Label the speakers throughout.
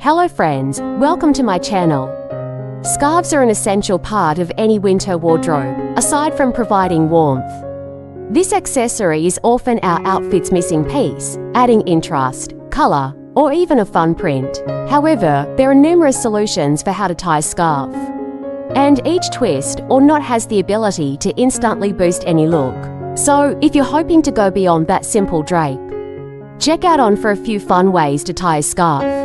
Speaker 1: Hello friends, welcome to my channel. Scarves are an essential part of any winter wardrobe, aside from providing warmth. This accessory is often our outfit's missing piece, adding interest, color, or even a fun print. However, there are numerous solutions for how to tie a scarf. And each twist or knot has the ability to instantly boost any look. So, if you're hoping to go beyond that simple drape, check out on for a few fun ways to tie a scarf,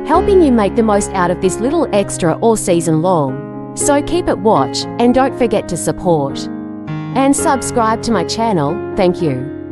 Speaker 1: helping you make the most out of this little extra all season long. So keep it watch and don't forget to support and subscribe to my channel. Thank you.